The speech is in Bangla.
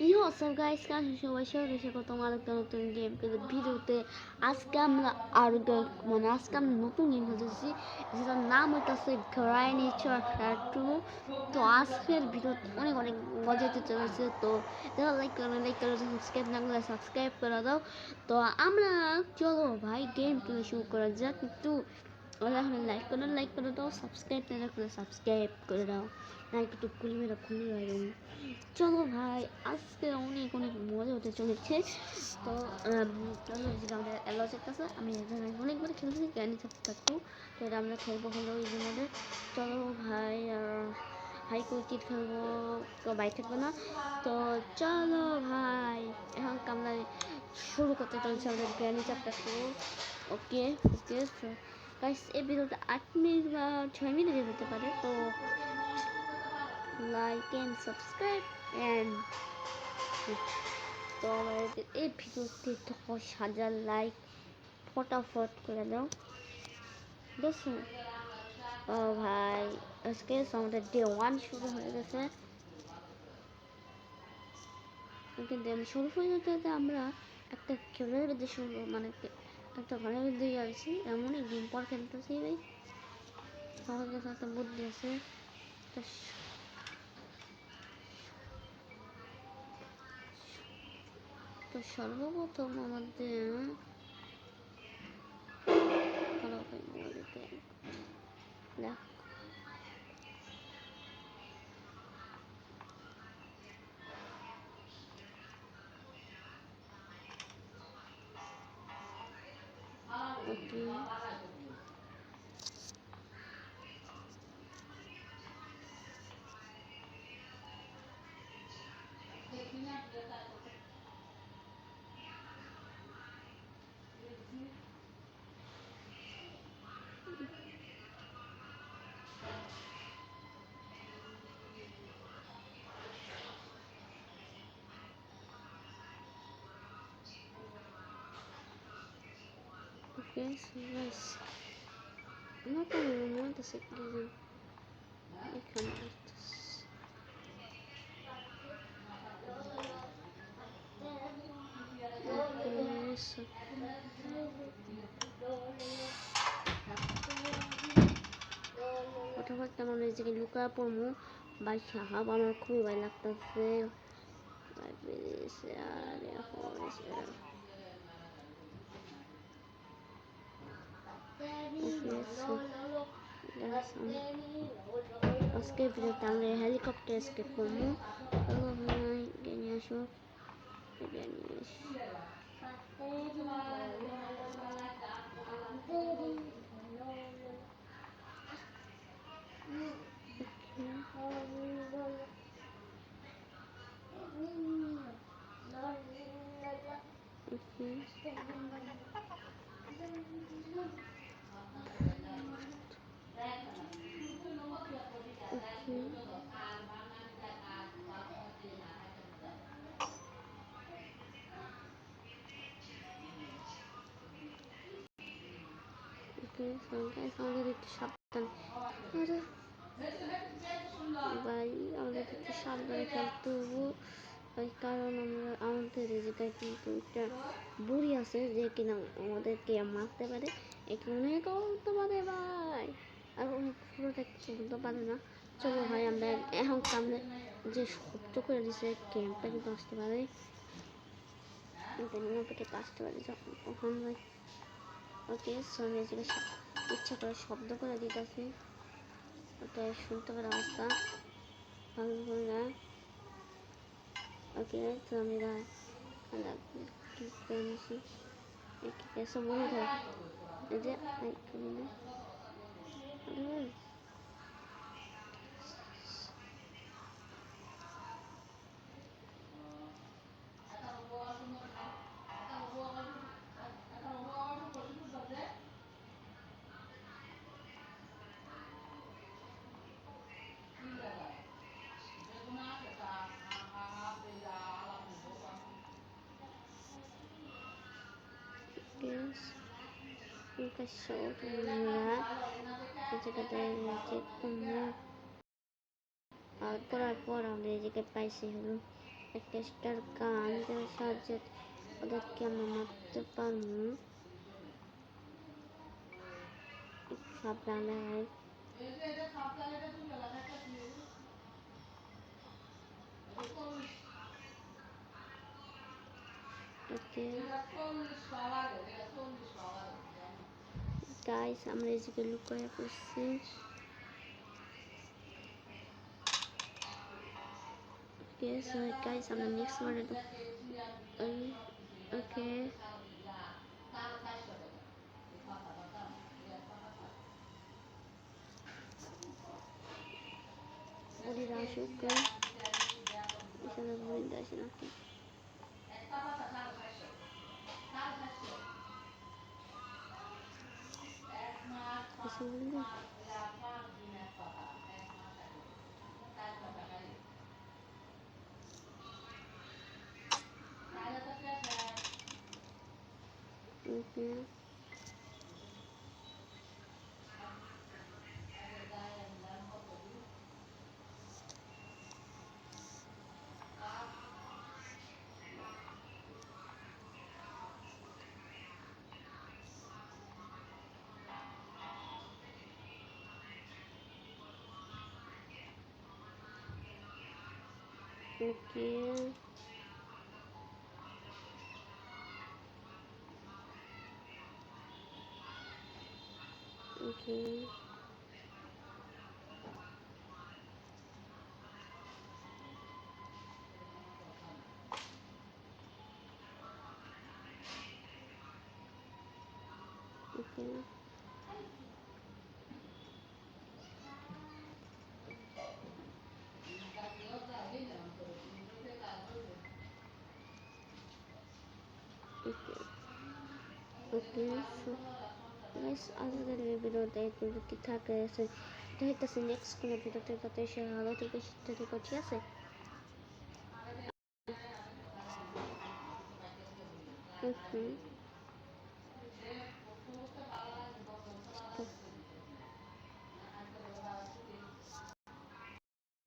ইহো সো গাইস কাছে সবাই স্বাগতম আরেকটা নতুন গেম প্লে ভিডিওতে। আজকে আমরা আজকে আমরা নতুন গেম খেলতেছি, যেটার নাম হইতেছে গ্রাইনেচার 2। তো আজকের ভিডিও অনেক অনেক মজা হতে চলেছে। তো যারা লাইক করে সাবস্ক্রাইব না করে সাবস্ক্রাইব করে দাও। তো আমরা চলো ভাই গেম প্লে শুরু করা যাক। একটু লাইক করে দাও, সাবস্ক্রাইব না করে সাবস্ক্রাইব করে দাও, না একটু খুলে বাইরুন। চলো ভাই আজকে অনেক অনেক মজা হতে চলেছে। তো চলো যেটা আমাদের অ্যালজেক্ট আছে, আমি এখানে অনেকবার খেলতেছি জ্ঞানী চ্যাপ্টার 2। তো এটা আমরা খেলবো হলো ইজি মোডে। চলো ভাই হাই কুইকিট খেলবো, তো বাই থাকবে না। তো চলো ভাই এখন আমরা শুরু করতে চলছে আমাদের জ্ঞানী চ্যাপ্টার 2। ওকে ওকে গাইস, এই ভিডিওটা 8 মিনিট বা 6 মিনিট হতে পারে। তো like and subscribe and তো আমাদের এই ভিডিওতে 10,000 লাইক ফটাফট করে দাও দেখুন। ও ভাই আজকে আমাদের ডে 1 শুরু হয়ে গেছে। কিন্তু আমি শুরু হয়ে যেতে আমরা একটা ঘরের মধ্যে শুরু একটা ঘরের মধ্যে যাচ্ছি, এমনই দিন পর খেলতেছি ভাই। আমার কাছে একটা বুদ্ধি আছে। তো সর্বপ্রথম আমাদের দেখ ওকে Okay, so guys, no problem, the citizen. I can do this. Okay, so কথা বলতে আমার এই জায়গায় লুকা পড়মু ভাই, সাহাব আমার খুবই ভয় লাগতেছে ভাই। বেরিয়েছে আর আজকে ভিডিওতে আমরা হেলিকপ্টার স্কেপ করবো। চলো ভাই গেনে আসো, আমাদের একটু সাবধান ভাই, আমাদের একটু সাবধানে খেলতে হবো ভাই, কারণ আমাদের এই জায়গায় কিন্তু একটা বুড়ি আছে যে কিনা আমাদেরকে মারতে পারে, এখানে করতে পারে ভাই, আর অনেক পুরোটা কিছু বলতে পারে না। চলো ভাই আমরা এখন সামনে যে শব্দ করে দিছে ক্যাম্পটা কিন্তু আসতে পারে, কিন্তু আসতে পারে তখন ভাই। ওকে সরি, ইচ্ছা করে শব্দ করে দিতেছি, ওটা শুনতে পারে অবস্থা ভালো করে না। ওকে তো আমরা কি করেছি এসব মনে হয় যে করার পর আমরা এই জায়গায় পাইছি হলো একটা স্টার গান যার সাহায্যে ওদেরকে আমরা মারতে পারবো। সাবধানে ওকে গাইস, আমরা এদিকে লুকিয়ে পড়ছি। ওকে সো গাইস, আমরা নেক্সট ওয়ার্ডে ওকে বুড়িরা আসুক, এখানে বুড়িরা আসে নাকি? কিছু বলবো? ওকে ওকে ওকে ওকে ওকে ওকে সো গাইস, আজকের এই ভিডিওটা এই পর্যন্ত থাকে। দেখতেছি নেক্সট কোনো ভিডিওতে কত এসে ভালো থেকে সুস্থ থেকো, ঠিক আছে? ওকে